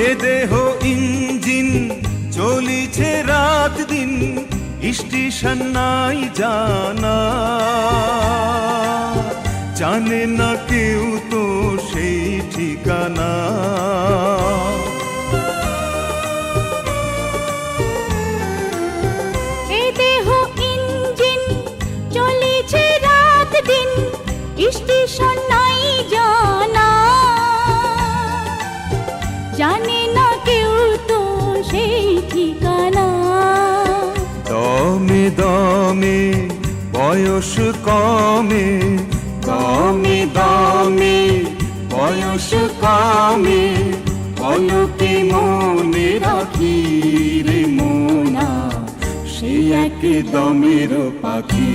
এ দেহ ইঞ্জিন চলিছে রাত দিন, স্টেশন নাই জানা, জানে না কেউ তো সেই ঠিকানা। এ দেহ ইঞ্জিন চলিছে রাত দিন, স্টেশন নাই জানা, জানে না কেউ তো সেই ঠিকানা। দমে দমে বয়স কমে, দমে দমে বয়স কমে, পলকে মনে রাখি রে মোনা, সে এক দমের পাখি।